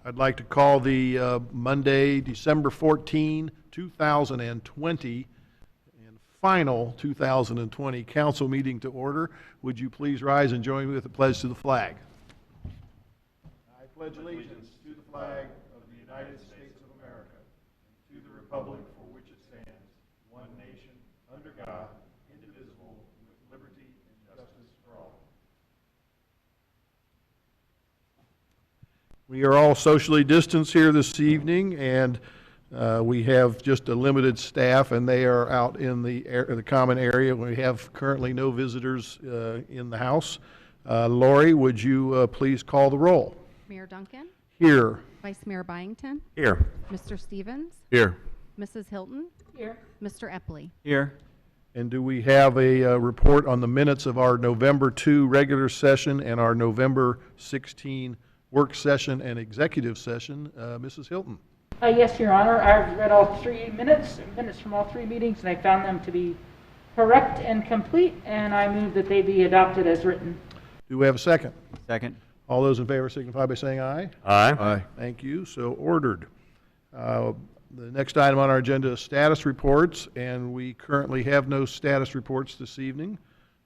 I'd like to call the Monday, December 14, 2020, and final 2020 council meeting to order. Would you please rise and join me with the pledge to the flag? I pledge allegiance to the flag of the United States of America, and to the republic for which it stands, one nation, under God, indivisible, with liberty and justice for all. We are all socially distanced here this evening, and we have just a limited staff, and they are out in the common area. We have currently no visitors in the house. Lori, would you please call the roll? Mayor Duncan? Here. Vice Mayor Byington? Here. Mr. Stevens? Here. Mrs. Hilton? Here. Mr. Epley? Here. And do we have a report on the minutes of our November 2 regular session and our November 16 work session and executive session? Mrs. Hilton. Yes, Your Honor. I've read all 3 minutes from all 3 meetings, and I found them to be correct and complete, and I move that they be adopted as written. Do we have a second? Second. All those in favor signify by saying aye. Aye. Aye. Thank you. So ordered. The next item on our agenda is status reports, and we currently have no status reports this evening.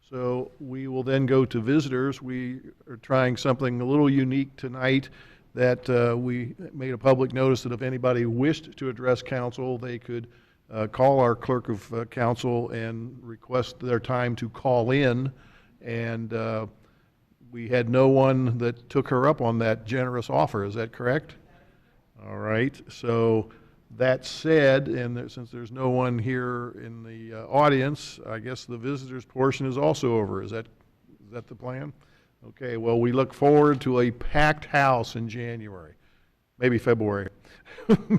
So we will then go to visitors. We are trying something a little unique tonight, that we made a public notice that if anybody wished to address council, they could call our clerk of council and request their time to call in. And we had no one that took her up on that generous offer. Is that correct? All right. So that said, and since there's no one here in the audience, I guess the visitors portion is also over. Is that the plan? Okay, well, we look forward to a packed house in January, maybe February,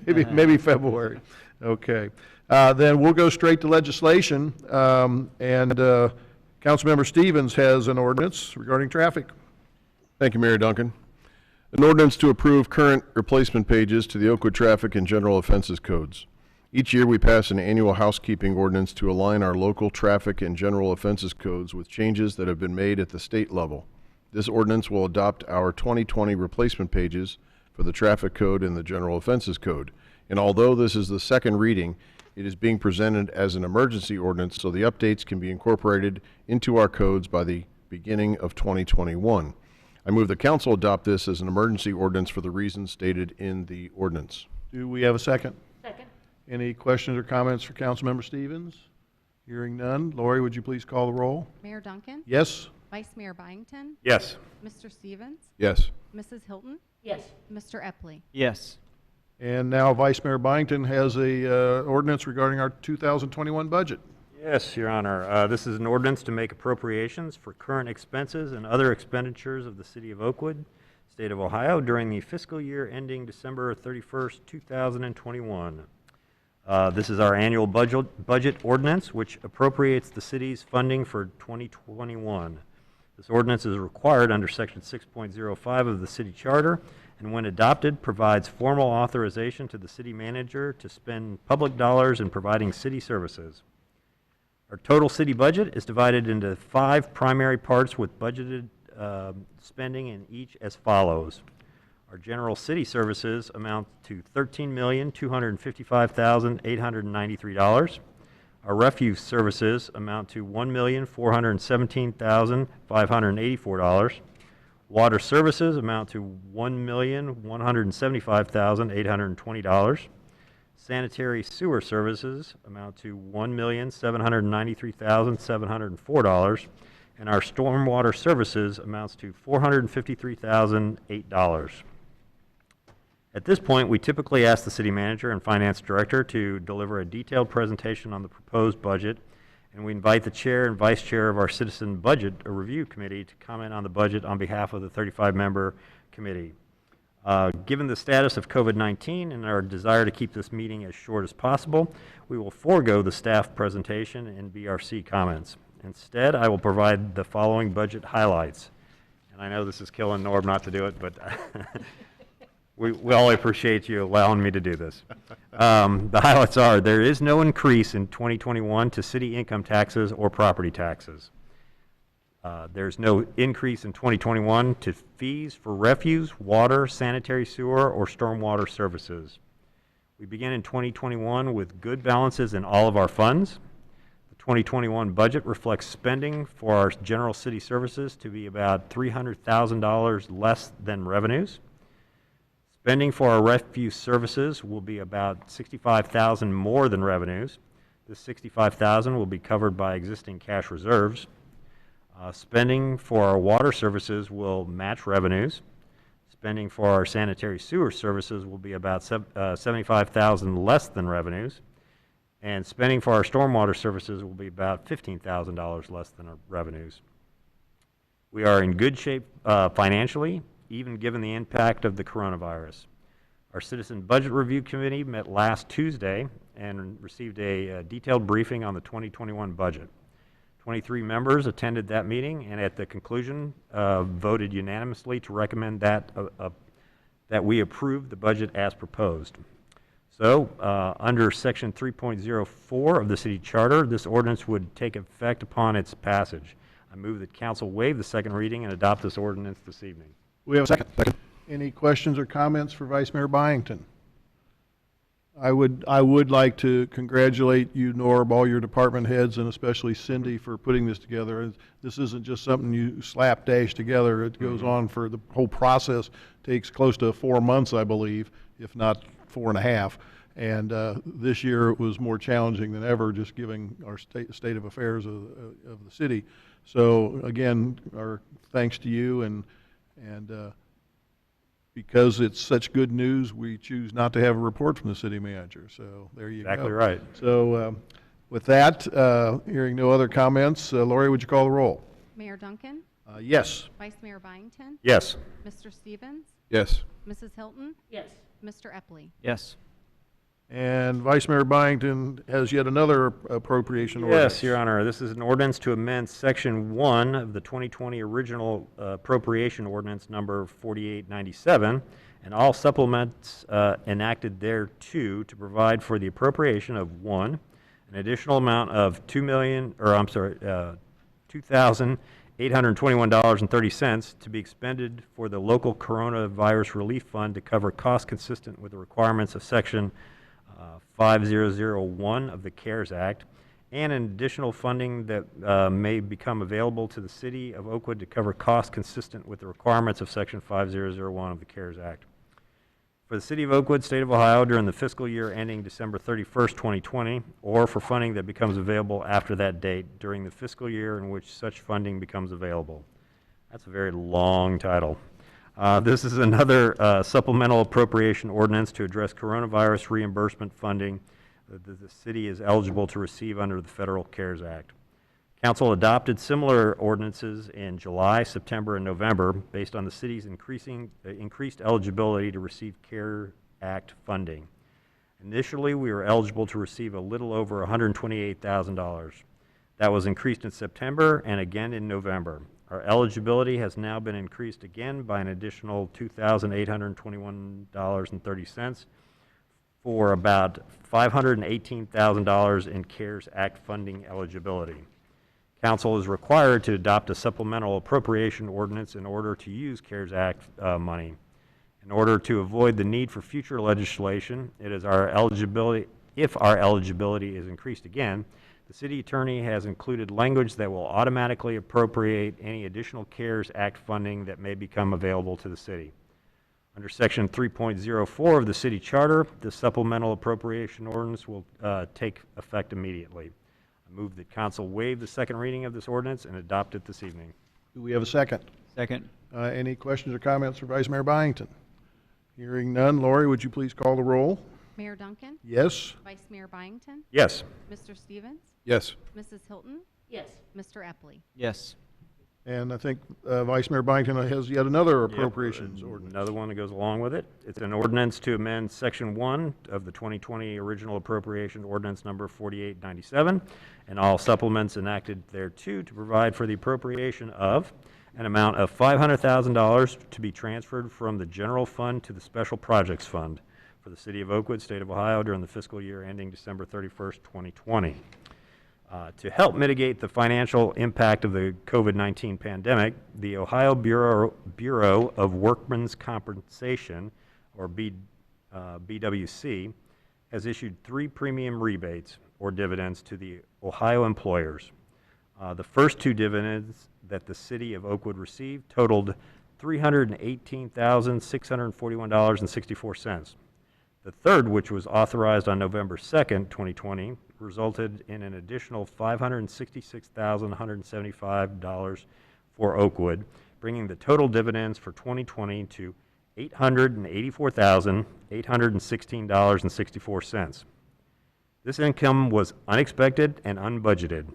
maybe February. Okay, then we'll go straight to legislation, and Councilmember Stevens has an ordinance regarding traffic. Thank you, Mayor Duncan. An ordinance to approve current replacement pages to the Oakwood Traffic and General Offenses Codes. Each year we pass an annual housekeeping ordinance to align our local traffic and general offenses codes with changes that have been made at the state level. This ordinance will adopt our 2020 replacement pages for the Traffic Code and the General Offenses Code. And although this is the second reading, it is being presented as an emergency ordinance so the updates can be incorporated into our codes by the beginning of 2021. I move the council adopt this as an emergency ordinance for the reasons stated in the ordinance. Do we have a second? Second. Any questions or comments for Councilmember Stevens? Hearing none. Lori, would you please call the roll? Mayor Duncan? Yes? Vice Mayor Byington? Yes. Mr. Stevens? Yes. Mrs. Hilton? Yes. Mr. Epley? Yes. And now Vice Mayor Byington has a ordinance regarding our 2021 budget. Yes, Your Honor. This is an ordinance to make appropriations for current expenses and other expenditures of the City of Oakwood, State of Ohio, during the fiscal year ending December 31st, 2021. This is our annual budget ordinance, which appropriates the city's funding for 2021. This ordinance is required under Section 6.05 of the City Charter, and when adopted, provides formal authorization to the city manager to spend public dollars in providing city services. Our total city budget is divided into 5 primary parts with budgeted spending in each as follows. Our general city services amount to $13,255,893. Our refuse services amount to $1,417,584. Water services amount to $1,175,820. Sanitary sewer services amount to $1,793,704, and our stormwater services amounts to $453,008. At this point, we typically ask the city manager and finance director to deliver a detailed presentation on the proposed budget, and we invite the chair and vice chair of our Citizen Budget Review Committee to comment on the budget on behalf of the 35-member committee. Given the status of COVID-19 and our desire to keep this meeting as short as possible, we will forego the staff presentation and BRC comments. Instead, I will provide the following budget highlights. And I know this is killing Norm not to do it, but we all appreciate you allowing me to do this. The highlights are: there is no increase in 2021 to city income taxes or property taxes. There's no increase in 2021 to fees for refuse, water, sanitary sewer, or stormwater services. We begin in 2021 with good balances in all of our funds. The 2021 budget reflects spending for our general city services to be about $300,000 less than revenues. Spending for our refuse services will be about $65,000 more than revenues. This $65,000 will be covered by existing cash reserves. Spending for our water services will match revenues. Spending for our sanitary sewer services will be about $75,000 less than revenues. And spending for our stormwater services will be about $15,000 less than our revenues. We are in good shape financially, even given the impact of the coronavirus. Our Citizen Budget Review Committee met last Tuesday and received a detailed briefing on the 2021 budget. 23 members attended that meeting, and at the conclusion, voted unanimously to recommend that we approve the budget as proposed. So, under Section 3.04 of the City Charter, this ordinance would take effect upon its passage. I move that council waive the second reading and adopt this ordinance this evening. We have a second. Any questions or comments for Vice Mayor Byington? I would like to congratulate you, Norb, all your department heads, and especially Cindy for putting this together. This isn't just something you slapdash together. It goes on for the whole process, takes close to 4 months, I believe, if not 4.5. And this year it was more challenging than ever, just giving our state of affairs of the city. So again, our thanks to you, and because it's such good news, we choose not to have a report from the city manager. So there you go. Exactly right. So with that, hearing no other comments, Lori, would you call the roll? Mayor Duncan? Yes. Vice Mayor Byington? Yes. Mr. Stevens? Yes. Mrs. Hilton? Yes. Mr. Epley? Yes. And Vice Mayor Byington has yet another appropriation ordinance. Yes, Your Honor. This is an ordinance to amend Section 1 of the 2020 original appropriation ordinance number 4897 and all supplements enacted thereto to provide for the appropriation of, 1, an additional amount of $2,821.30 to be expended for the local coronavirus relief fund to cover costs consistent with the requirements of Section 5001 of the CARES Act, and an additional funding that may become available to the City of Oakwood to cover costs consistent with the requirements of Section 5001 of the CARES Act. For the City of Oakwood, State of Ohio, during the fiscal year ending December 31st, 2020, or for funding that becomes available after that date during the fiscal year in which such funding becomes available. That's a very long title. This is another supplemental appropriation ordinance to address coronavirus reimbursement funding that the city is eligible to receive under the Federal CARES Act. Council adopted similar ordinances in July, September, and November based on the city's increased eligibility to receive CARES Act funding. Initially, we were eligible to receive a little over $128,000. That was increased in September and again in November. Our eligibility has now been increased again by an additional $2,821.30 for about $518,000 in CARES Act funding eligibility. Council is required to adopt a supplemental appropriation ordinance in order to use CARES Act money. In order to avoid the need for future legislation, if our eligibility is increased again, the city attorney has included language that will automatically appropriate any additional CARES Act funding that may become available to the city. Under Section 3.04 of the City Charter, the supplemental appropriation ordinance will take effect immediately. I move that council waive the second reading of this ordinance and adopt it this evening. Do we have a second? Second. Any questions or comments for Vice Mayor Byington? Hearing none, Lori, would you please call the roll? Mayor Duncan? Yes. Vice Mayor Byington? Yes. Mr. Stevens? Yes. Mrs. Hilton? Yes. Mr. Epley? Yes. And I think Vice Mayor Byington has yet another appropriations ordinance. Another one that goes along with it. It's an ordinance to amend Section 1 of the 2020 original appropriation ordinance number 4897 and all supplements enacted thereto to provide for the appropriation of an amount of $500,000 to be transferred from the general fund to the special projects fund for the City of Oakwood, State of Ohio, during the fiscal year ending December 31st, 2020. To help mitigate the financial impact of the COVID-19 pandemic, the Ohio Bureau of Workmen's Compensation, or BWC, has issued 3 premium rebates or dividends to the Ohio employers. The first 2 dividends that the city of Oakwood received totaled $318,641.64. The third, which was authorized on November 2nd, 2020, resulted in an additional $566,175 for Oakwood, bringing the total dividends for 2020 to $884,816.64. This income was unexpected and unbudgeted.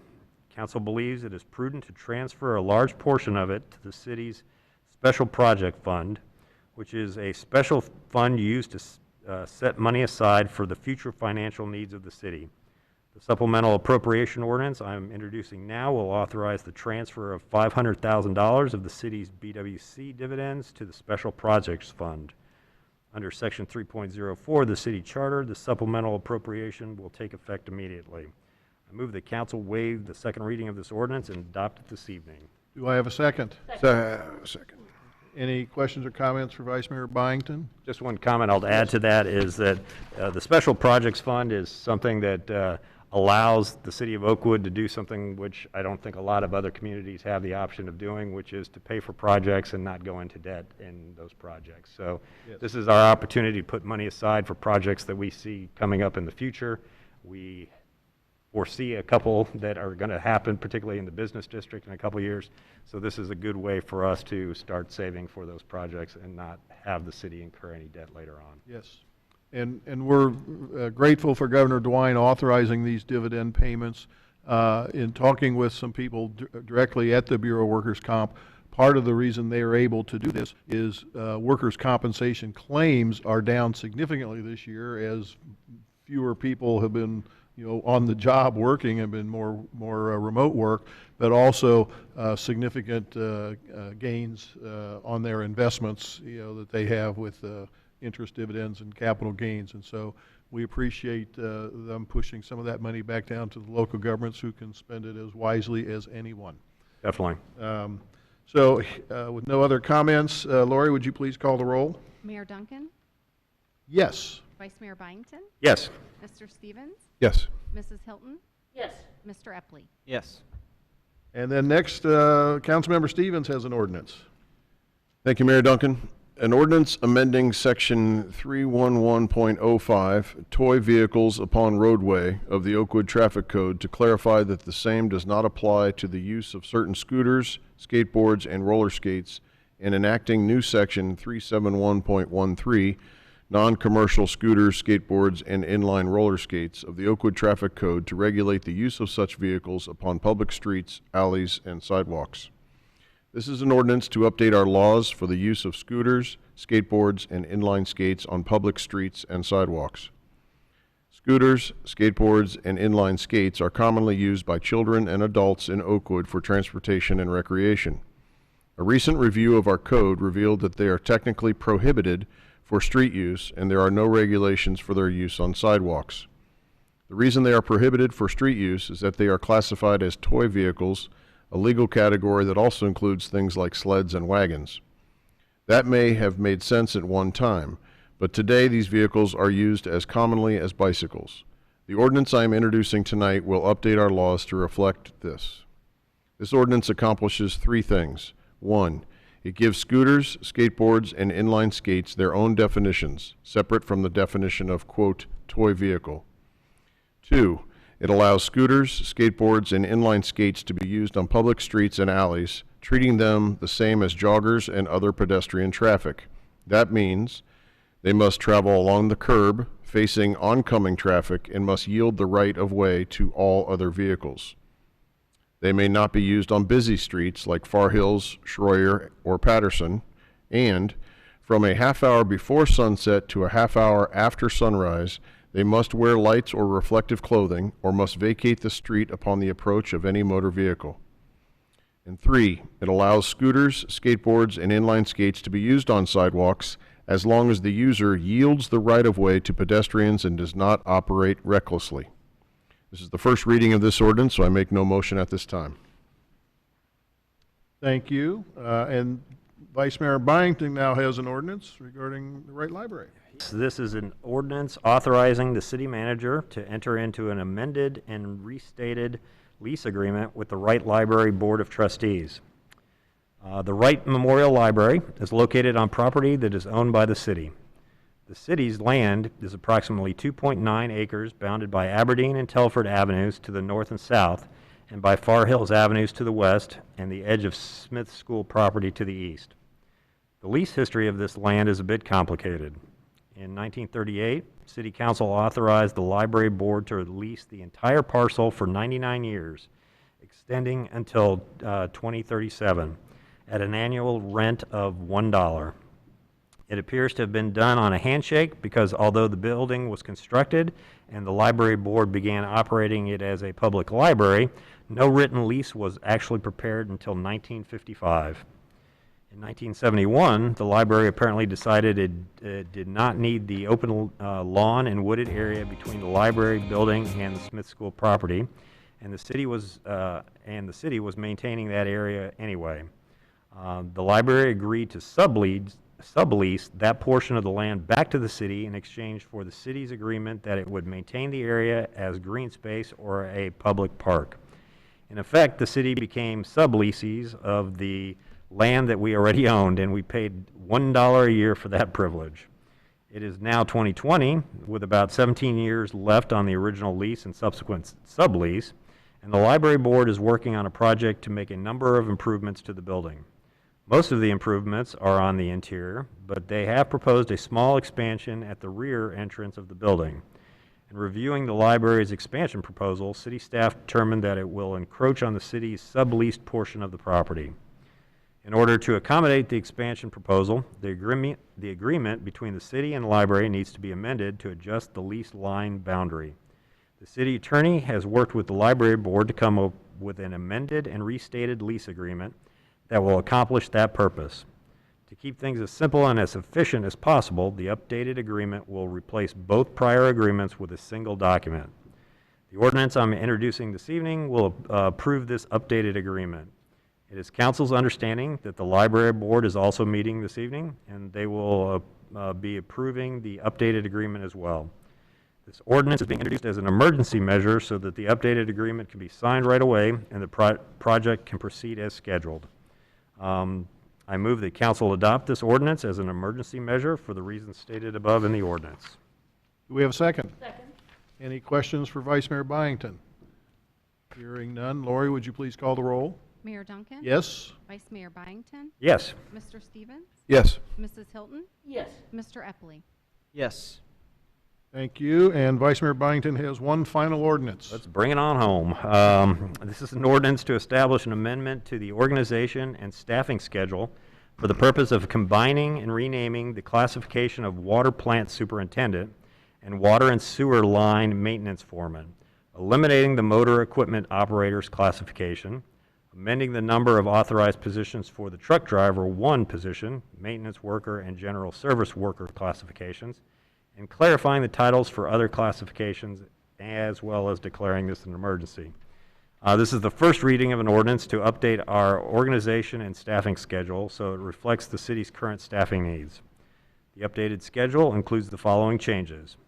Council believes it is prudent to transfer a large portion of it to the city's Special Project Fund, which is a special fund used to set money aside for the future financial needs of the city. The Supplemental Appropriation Ordinance I'm introducing now will authorize the transfer of $500,000 of the city's BWC dividends to the Special Projects Fund. Under Section 3.04 of the City Charter, the supplemental appropriation will take effect immediately. I move that council waive the second reading of this ordinance and adopt it this evening. Do I have a second? Second. Any questions or comments for Vice Mayor Byington? Just one comment I'll add to that is that the Special Projects Fund is something that allows the city of Oakwood to do something which I don't think a lot of other communities have the option of doing, which is to pay for projects and not go into debt in those projects. So Yes. This is our opportunity to put money aside for projects that we see coming up in the future. We foresee a couple that are going to happen, particularly in the business district in a couple years. So this is a good way for us to start saving for those projects and not have the city incur any debt later on. Yes. And we're grateful for Governor DeWine authorizing these dividend payments. In talking with some people directly at the Bureau of Workers' Comp, part of the reason they are able to do this is workers' compensation claims are down significantly this year as fewer people have been on the job working and been more remote work, but also significant gains on their investments that they have with interest, dividends, and capital gains. And so we appreciate them pushing some of that money back down to the local governments who can spend it as wisely as anyone. Definitely. So with no other comments, Lori, would you please call the roll? Mayor Duncan? Yes. Vice Mayor Byington? Yes. Mr. Stevens? Yes. Mrs. Hilton? Yes. Mr. Epley? Yes. And then next, Councilmember Stevens has an ordinance. Thank you, Mayor Duncan. An ordinance amending Section 311.05, toy vehicles upon roadway of the Oakwood Traffic Code to clarify that the same does not apply to the use of certain scooters, skateboards, and roller skates, and enacting new Section 371.13, non-commercial scooters, skateboards, and inline roller skates of the Oakwood Traffic Code to regulate the use of such vehicles upon public streets, alleys, and sidewalks. This is an ordinance to update our laws for the use of scooters, skateboards, and inline skates on public streets and sidewalks. Scooters, skateboards, and inline skates are commonly used by children and adults in Oakwood for transportation and recreation. A recent review of our code revealed that they are technically prohibited for street use, and there are no regulations for their use on sidewalks. The reason they are prohibited for street use is that they are classified as toy vehicles, a legal category that also includes things like sleds and wagons. That may have made sense at one time, but today these vehicles are used as commonly as bicycles. The ordinance I am introducing tonight will update our laws to reflect this. This ordinance accomplishes 3 things. 1, it gives scooters, skateboards, and inline skates their own definitions, separate from the definition of, quote, toy vehicle. 2, it allows scooters, skateboards, and inline skates to be used on public streets and alleys, treating them the same as joggers and other pedestrian traffic. That means they must travel along the curb, facing oncoming traffic, and must yield the right of way to all other vehicles. They may not be used on busy streets like Far Hills, Schroyer, or Patterson, and from a half hour before sunset to a half hour after sunrise, they must wear lights or reflective clothing or must vacate the street upon the approach of any motor vehicle. And 3, it allows scooters, skateboards, and inline skates to be used on sidewalks as long as the user yields the right-of-way to pedestrians and does not operate recklessly. This is the first reading of this ordinance, so I make no motion at this time. Thank you. And Vice Mayor Byington now has an ordinance regarding the Wright Library. This is an ordinance authorizing the city manager to enter into an amended and restated lease agreement with the Wright Library Board of Trustees. The Wright Memorial Library is located on property that is owned by the city. The city's land is approximately 2.9 acres, bounded by Aberdeen and Telford Avenues to the north and south, and by Far Hills Avenues to the west, and the edge of Smith School property to the east. The lease history of this land is a bit complicated. In 1938, City Council authorized the library board to lease the entire parcel for 99 years, extending until 2037, at an annual rent of $1. It appears to have been done on a handshake because although the building was constructed and the library board began operating it as a public library, no written lease was actually prepared until 1955. In 1971, the library apparently decided it did not need the open lawn and wooded area between the library building and the Smith School property, and the city was maintaining that area anyway. The library agreed to sublease that portion of the land back to the city in exchange for the city's agreement that it would maintain the area as green space or a public park. In effect, the city became subleasees of the land that we already owned, and we paid $1 a year for that privilege. It is now 2020, with about 17 years left on the original lease and subsequent sublease, and the library board is working on a project to make a number of improvements to the building. Most of the improvements are on the interior, but they have proposed a small expansion at the rear entrance of the building. In reviewing the library's expansion proposal, city staff determined that it will encroach on the city's subleased portion of the property. In order to accommodate the expansion proposal, the agreement between the city and the library needs to be amended to adjust the lease line boundary. The city attorney has worked with the library board to come up with an amended and restated lease agreement that will accomplish that purpose. To keep things as simple and as efficient as possible, the updated agreement will replace both prior agreements with a single document. The ordinance I'm introducing this evening will approve this updated agreement. It is council's understanding that the library board is also meeting this evening, and they will be approving the updated agreement as well. This ordinance is being introduced as an emergency measure so that the updated agreement can be signed right away and the project can proceed as scheduled. I move that council adopt this ordinance as an emergency measure for the reasons stated above in the ordinance. Do we have a second? Second. Any questions for Vice Mayor Byington? Hearing none. Lori, would you please call the roll? Mayor Duncan? Yes? Vice Mayor Byington? Yes. Mr. Stevens? Yes. Mrs. Hilton? Yes. Mr. Epley? Yes. Thank you. And Vice Mayor Byington has one final ordinance. Let's bring it on home. This is an ordinance to establish an amendment to the organization and staffing schedule for the purpose of combining and renaming the classification of water plant superintendent and water and sewer line maintenance foreman, eliminating the motor equipment operator's classification, amending the number of authorized positions for the truck driver 1 position, maintenance worker and general service worker classifications, and clarifying the titles for other classifications, as well as declaring this an emergency. This is the first reading of an ordinance to update our organization and staffing schedule so it reflects the city's current staffing needs. The updated schedule includes the following changes.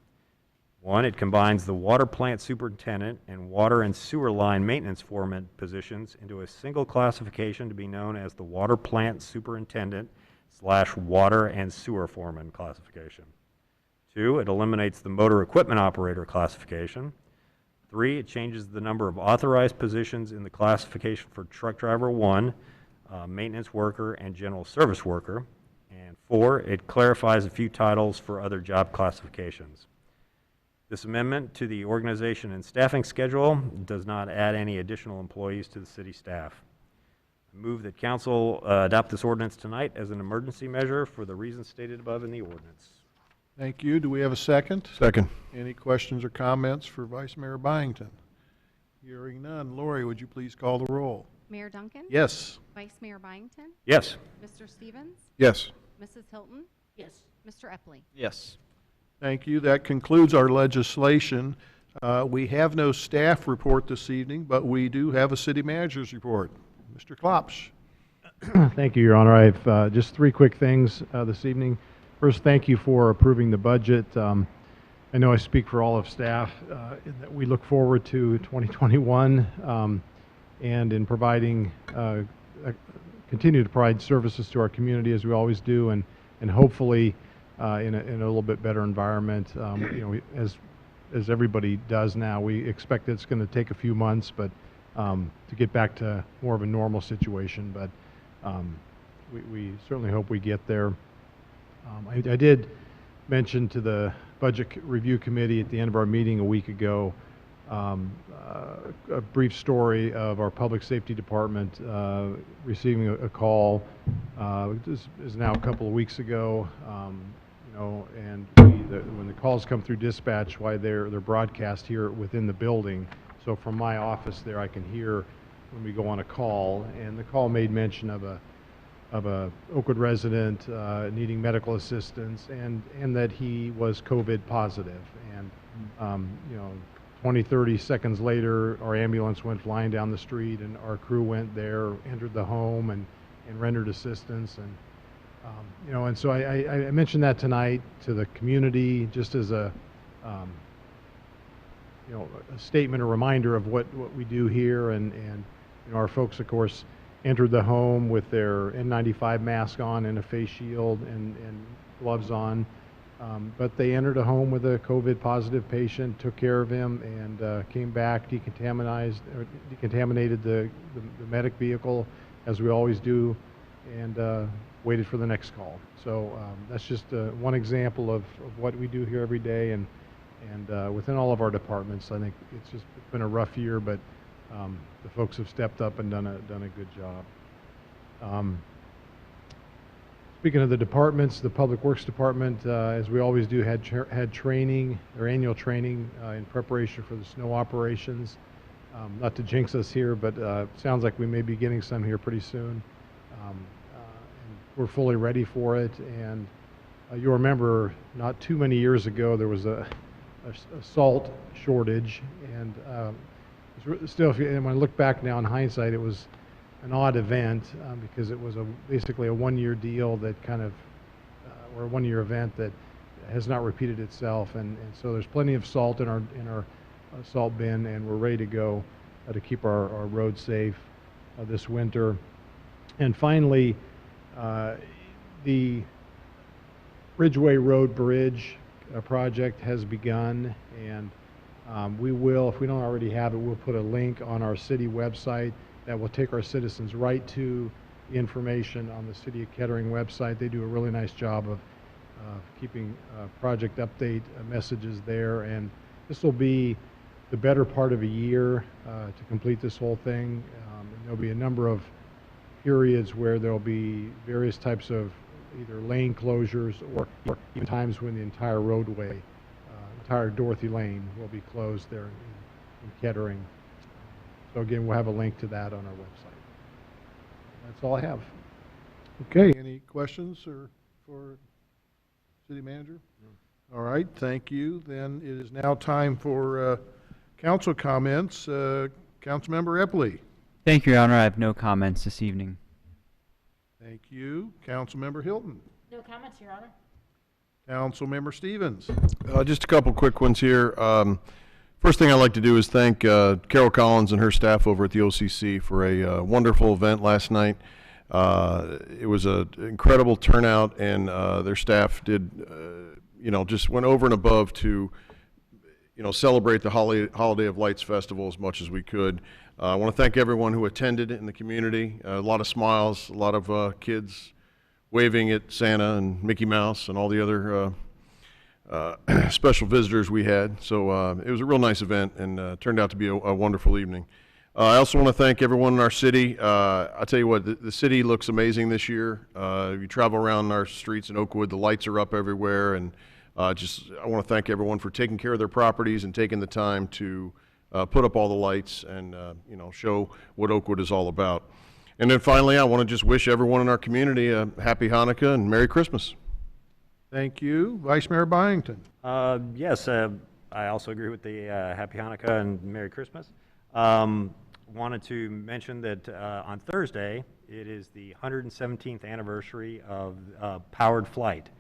1, it combines the water plant superintendent and water and sewer line maintenance foreman positions into a single classification to be known as the water plant superintendent / water and sewer foreman classification. 2, it eliminates the motor equipment operator classification. 3, it changes the number of authorized positions in the classification for truck driver 1, maintenance worker, and general service worker. And 4, it clarifies a few titles for other job classifications. This amendment to the organization and staffing schedule does not add any additional employees to the city staff. I move that council adopt this ordinance tonight as an emergency measure for the reasons stated above in the ordinance. Thank you. Do we have a second? Second. Any questions or comments for Vice Mayor Byington? Hearing none. Lori, would you please call the roll? Mayor Duncan? Yes? Vice Mayor Byington? Yes. Mr. Stevens? Yes. Mrs. Hilton? Yes. Mr. Epley? Yes. Thank you. That concludes our legislation. We have no staff report this evening, but we do have a city manager's report. Mr. Klopsch. Thank you, Your Honor. I have just three quick things this evening. First, thank you for approving the budget. I know I speak for all of staff in that we look forward to 2021 and in providing, continue to provide services to our community as we always do, and hopefully in a little bit better environment. As everybody does now, we expect it's going to take a few months, but to get back to more of a normal situation. But we certainly hope we get there. I did mention to the Budget Review Committee at the end of our meeting a week ago a brief story of our Public Safety Department receiving a call. This is now a couple of weeks ago, and when the calls come through dispatch, why they're broadcast here within the building. So from my office there, I can hear when we go on a call, and the call made mention of a Oakwood resident needing medical assistance, and that he was COVID positive. And 20, 30 seconds later, our ambulance went flying down the street, and our crew went there, entered the home, and rendered assistance. And so I mentioned that tonight to the community, just as a statement, a reminder of what we do here. And our folks, of course, entered the home with their N95 mask on and a face shield and gloves on. But they entered a home with a COVID positive patient, took care of him, and came back, decontaminated the medic vehicle, as we always do, and waited for the next call. So that's just one example of what we do here every day, and within all of our departments. I think it's been a rough year, but the folks have stepped up and done a good job. Speaking of the departments, the Public Works Department, as we always do, had training, their annual training in preparation for the snow operations. Not to jinx us here, but sounds like we may be getting some here pretty soon. And we're fully ready for it. And you'll remember not too many years ago there was a salt shortage, and still, when I look back now in hindsight, it was an odd event because it was basically a one-year deal that or a one-year event that has not repeated itself, and so there's plenty of salt in our salt bin, and we're ready to go to keep our roads safe this winter. And finally, the Ridgeway Road Bridge project has begun, and we will, if we don't already have it, we'll put a link on our city website that will take our citizens right to the information on the City of Kettering website. They do a really nice job of keeping project update messages there, and this will be the better part of a year to complete this whole thing. And there'll be a number of periods where there'll be various types of either lane closures or even times when the entire roadway, entire Dorothy Lane will be closed there in Kettering. So again, we'll have a link to that on our website. That's all I have. Okay, any questions for City Manager? No. All right, thank you. Then it is now time for council comments. Councilmember Epley. Thank you, Your Honor. I have no comments this evening. Thank you. Councilmember Hilton. No comments, Your Honor. Councilmember Stevens. Just a couple quick ones here. First thing I'd like to do is thank Carol Collins and her staff over at the OCC for a wonderful event last night. It was an incredible turnout, and their staff did, just went over and above to, celebrate the Holiday of Lights Festival as much as we could. I want to thank everyone who attended in the community. A lot of smiles, a lot of kids waving at Santa and Mickey Mouse and all the other special visitors we had. So it was a real nice event, and turned out to be a wonderful evening. I also want to thank everyone in our city. I'll tell you what, the city looks amazing this year. If you travel around our streets in Oakwood, the lights are up everywhere, and I want to thank everyone for taking care of their properties and taking the time to put up all the lights and show what Oakwood is all about. And then finally, I want to just wish everyone in our community a happy Hanukkah and Merry Christmas. Thank you. Vice Mayor Byington. Yes, I also agree with the Happy Hanukkah and Merry Christmas. Wanted to mention that on Thursday, it is the 117th anniversary of powered flight.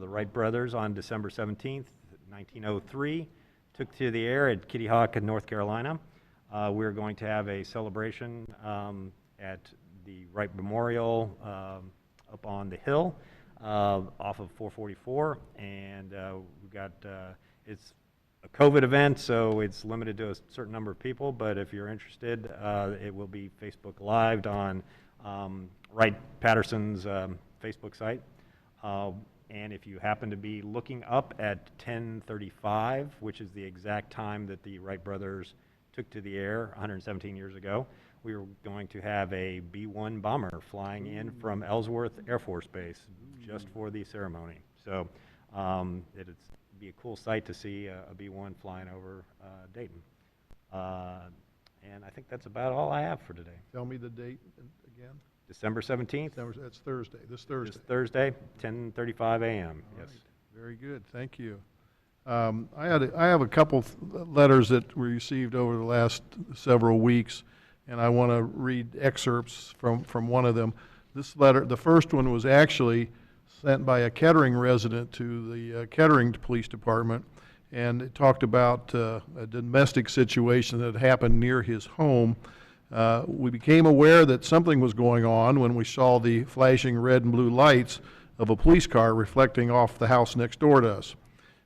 The Wright brothers on December 17th, 1903, took to the air at Kitty Hawk in North Carolina. We're going to have a celebration at the Wright Memorial up on the hill off of 444, and we've got, it's a COVID event, so it's limited to a certain number of people, but if you're interested, it will be Facebook Lived on Wright Patterson's Facebook site. And if you happen to be looking up at 10:35, which is the exact time that the Wright brothers took to the air 117 years ago, we were going to have a B-1 bomber flying in from Ellsworth Air Force Base just for the ceremony. So it'd be a cool sight to see a B-1 flying over Dayton. And I think that's about all I have for today. Tell me the date again. December 17th. That's Thursday, this Thursday. This Thursday, 10:35 a.m. All Yes. right. Very good, thank you. I have a couple letters that we received over the last several weeks, and I want to read excerpts from one of them. This letter, the first one was actually sent by a Kettering resident to the Kettering Police Department, and it talked about a domestic situation that happened near his home. We became aware that something was going on when we saw the flashing red and blue lights of a police car reflecting off the house next door to us.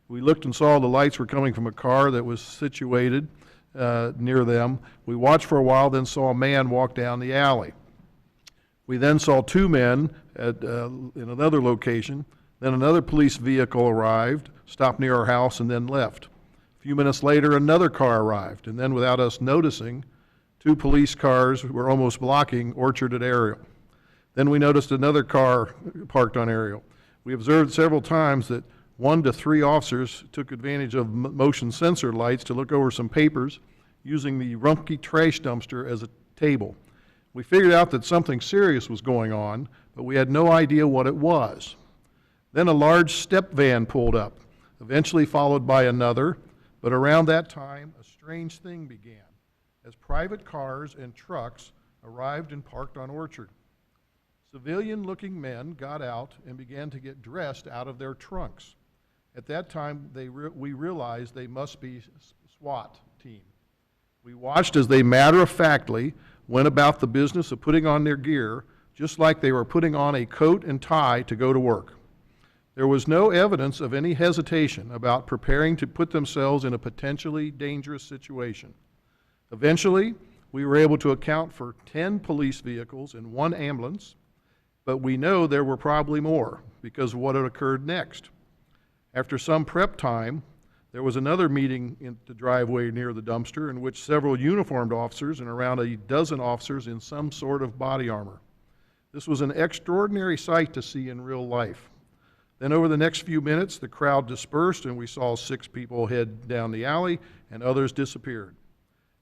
We looked and saw the lights were coming from a car that was situated near them. We watched for a while, then saw a man walk down the alley. We then saw two men in another location. Then another police vehicle arrived, stopped near our house, and then left. A few minutes later, another car arrived, and then without us noticing, two police cars were almost blocking Orchard at Ariel. Then we noticed another car parked on Ariel. We observed several times that 1 to 3 officers took advantage of motion sensor lights to look over some papers using the Rumpke trash dumpster as a table. We figured out that something serious was going on, but we had no idea what it was. Then a large step van pulled up, eventually followed by another, but around that time, a strange thing began, as private cars and trucks arrived and parked on Orchard. Civilian-looking men got out and began to get dressed out of their trunks. At that time, we realized they must be SWAT team. We watched as they matter-of-factly went about the business of putting on their gear, just like they were putting on a coat and tie to go to work. There was no evidence of any hesitation about preparing to put themselves in a potentially dangerous situation. Eventually, we were able to account for 10 police vehicles and 1 ambulance, but we know there were probably more because of what had occurred next. After some prep time, there was another meeting in the driveway near the dumpster in which several uniformed officers and around a dozen officers in some sort of body armor. This was an extraordinary sight to see in real life. Then over the next few minutes, the crowd dispersed and we saw 6 people head down the alley and others disappeared.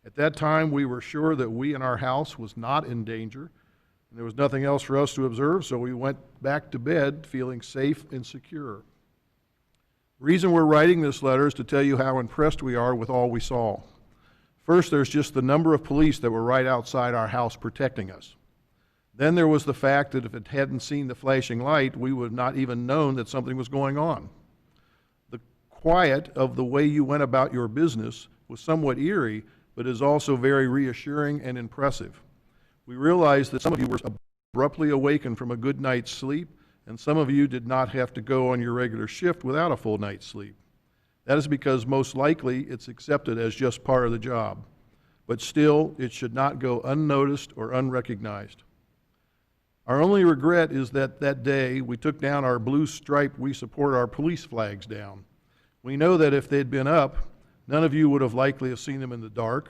At that time, we were sure that we and our house was not in danger, and there was nothing else for us to observe, so we went back to bed feeling safe and secure. The reason we're writing this letter is to tell you how impressed we are with all we saw. First, there's just the number of police that were right outside our house protecting us. Then there was the fact that if it hadn't seen the flashing light, we would have not even known that something was going on. The quiet of the way you went about your business was somewhat eerie, but is also very reassuring and impressive. We realized that some of you were abruptly awakened from a good night's sleep, and some of you did not have to go on your regular shift without a full night's sleep. That is because most likely it's accepted as just part of the job, but still it should not go unnoticed or unrecognized. Our only regret is that that day we took down our blue stripe "We Support Our Police" flags down. We know that if they'd been up, none of you would have likely have seen them in the dark,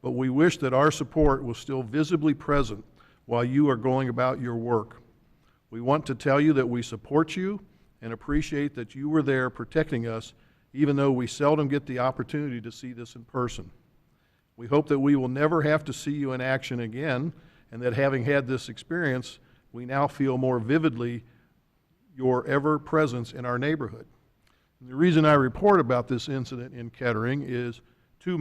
but we wish that our support was still visibly present while you are going about your work. We want to tell you that we support you and appreciate that you were there protecting us, even though we seldom get the opportunity to see this in person. We hope that we will never have to see you in action again, and that having had this experience, we now feel more vividly your ever presence in our neighborhood. The reason I report about this incident in Kettering is two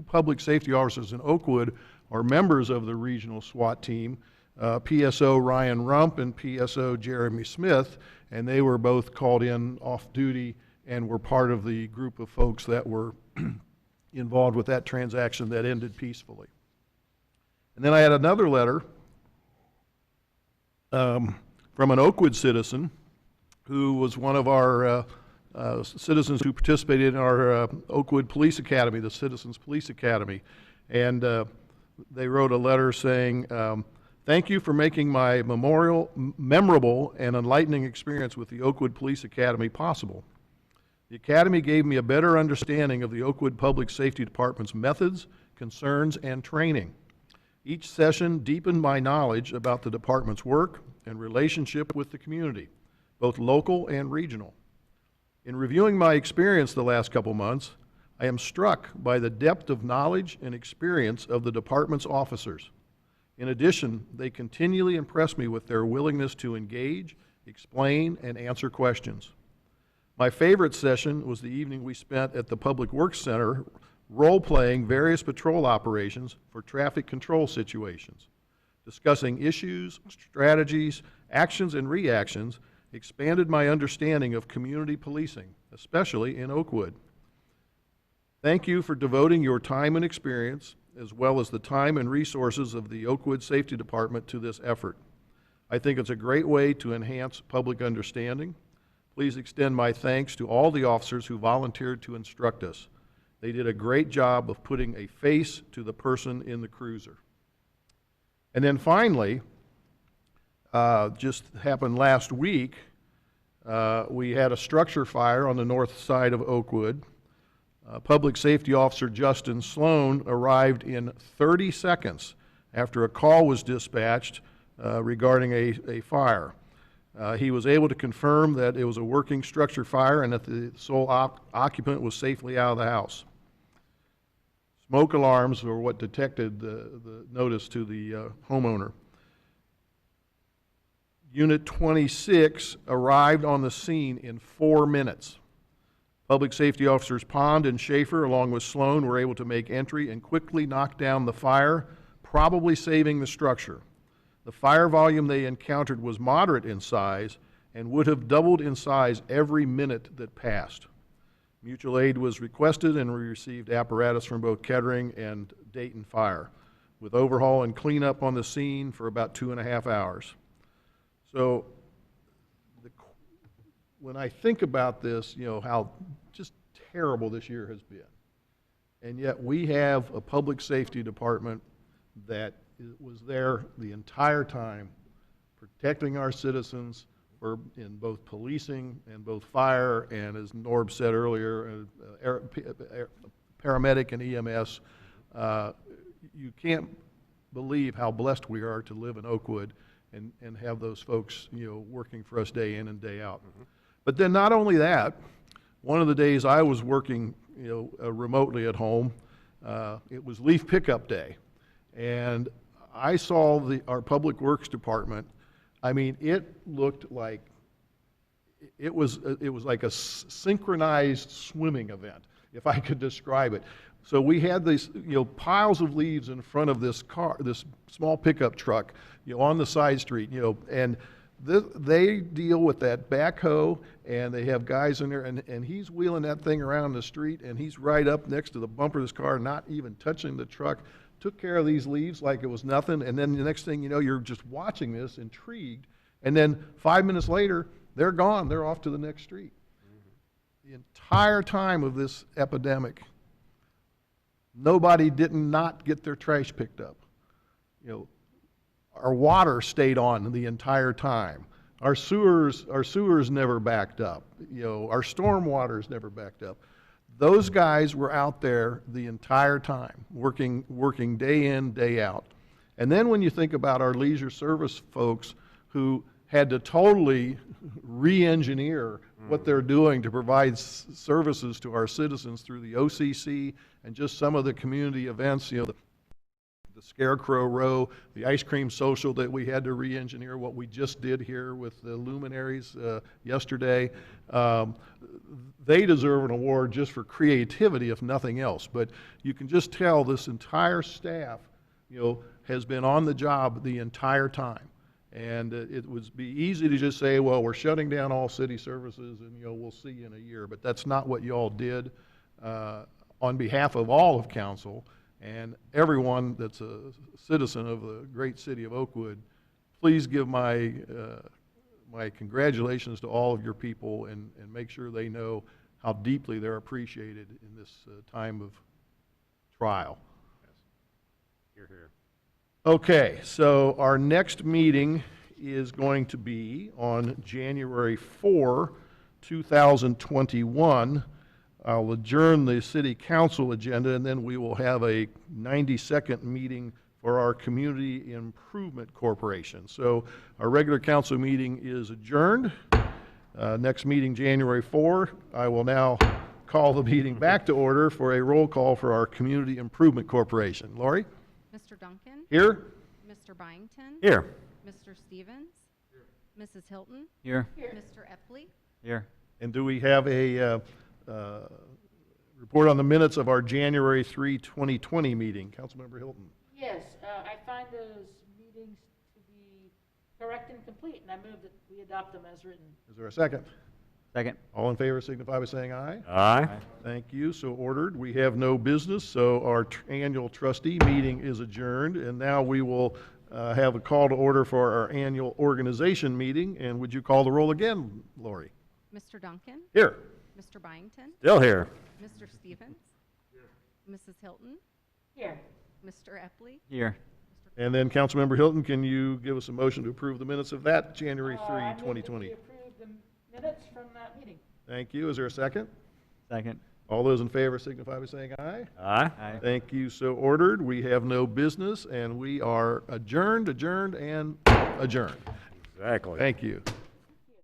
public safety officers in Oakwood are members of the regional SWAT team, PSO Ryan Rump and PSO Jeremy Smith, and they were both called in off duty and were part of the group of folks that were involved with that transaction that ended peacefully. And then I had another letter from an Oakwood citizen who was one of our citizens who participated in our Oakwood Police Academy, the Citizens Police Academy. And they wrote a letter saying, thank you for making my memorable and enlightening experience with the Oakwood Police Academy possible. The Academy gave me a better understanding of the Oakwood Public Safety Department's methods, concerns, and training. Each session deepened my knowledge about the department's work and relationship with the community, both local and regional. In reviewing my experience the last couple months, I am struck by the depth of knowledge and experience of the department's officers. In addition, they continually impress me with their willingness to engage, explain, and answer questions. My favorite session was the evening we spent at the Public Works Center role-playing various patrol operations for traffic control situations. Discussing issues, strategies, actions, and reactions expanded my understanding of community policing, especially in Oakwood. Thank you for devoting your time and experience, as well as the time and resources of the Oakwood Safety Department to this effort. I think it's a great way to enhance public understanding. Please extend my thanks to all the officers who volunteered to instruct us. They did a great job of putting a face to the person in the cruiser. And then finally, just happened last week, we had a structure fire on the north side of Oakwood. Public Safety Officer Justin Sloan arrived in 30 seconds after a call was dispatched regarding a fire. He was able to confirm that it was a working structure fire and that the sole occupant was safely out of the house. Smoke alarms were what detected the notice to the homeowner. Unit 26 arrived on the scene in 4 minutes. Public Safety Officers Pond and Schaefer, along with Sloan, were able to make entry and quickly knock down the fire, probably saving the structure. The fire volume they encountered was moderate in size and would have doubled in size every minute that passed. Mutual aid was requested and we received apparatus from both Kettering and Dayton Fire, with overhaul and cleanup on the scene for about 2.5 hours. So when I think about this, you know, how just terrible this year has been. And yet we have a public safety department that was there the entire time, protecting our citizens in both policing and both fire, and as Norb said earlier, paramedic and EMS. You can't believe how blessed we are to live in Oakwood and have those folks, you know, working for us day in and day out. Mm-hmm. But then not only that, one of the days I was working, you know, remotely at home, it was leaf pickup day, and I saw our Public Works Department. I mean, it looked like it was like a synchronized swimming event, if I could describe it. So we had these, you know, piles of leaves in front of this car, this small pickup truck, you know, on the side street, you know, and they deal with that backhoe, and they have guys in there, and he's wheeling that thing around the street, and he's right up next to the bumper of his car, not even touching the truck. Took care of these leaves like it was nothing, and then the next thing you know, you're just watching this, intrigued, and then 5 minutes later, they're gone. They're off to the next street. Mm-hmm. The entire time of this epidemic, nobody did not get their trash picked up. You know, our water stayed on the entire time. Our sewers never backed up. You know, our storm waters never backed up. Those guys were out there the entire time, working day in, day out. And then when you think about our leisure service folks who had to totally re-engineer what they're doing to provide services to our citizens through the OCC and just some of the community events, you know, the Scarecrow Row, the ice cream social that we had to re-engineer, what we just did here with the luminaries yesterday. They deserve an award just for creativity, if nothing else. But you can just tell this entire staff, has been on the job the entire time. And it would be easy to just say, well, we're shutting down all city services and, we'll see you in a year. But that's not what you all did. On behalf of all of council and everyone that's a citizen of the great city of Oakwood, please give my congratulations to all of your people and make sure they know how deeply they're appreciated in this time of trial. Hear, hear. Okay, so our next meeting is going to be on January 4, 2021. I'll adjourn the city council agenda, and then we will have a 90-second meeting for our Community Improvement Corporation. So our regular council meeting is adjourned. Next meeting, January 4. I will now call the meeting back to order for a roll call for our Community Improvement Corporation. Lori? Mr. Duncan? Here? Mr. Byington? Here. Mr. Stevens? Mrs. Hilton? Here. Mr. Epley? Here. And do we have a report on the minutes of our January 3, 2020 meeting? Councilmember Hilton. Yes, I find those meetings to be correct and complete, and I move that we adopt them as written. Is there a second? Second. All in favor signify by saying aye. Aye. Thank you, so ordered. We have no business, so our annual trustee meeting is adjourned, and now we will have a call to order for our annual organization meeting. And would you call the roll again, Lori? Mr. Duncan? Here. Mr. Byington? Still here. Mr. Stevens? Mrs. Hilton? Here. Mr. Epley? Here. And then, Councilmember Hilton, can you give us a motion to approve the minutes of that January 3, I move that 2020? we approve the minutes from that meeting. Thank you. Is there a second? Second. All those in favor signify by saying aye. Aye. Aye. Thank you, so ordered. We have no business, and we are adjourned, and adjourned. Exactly. Thank you.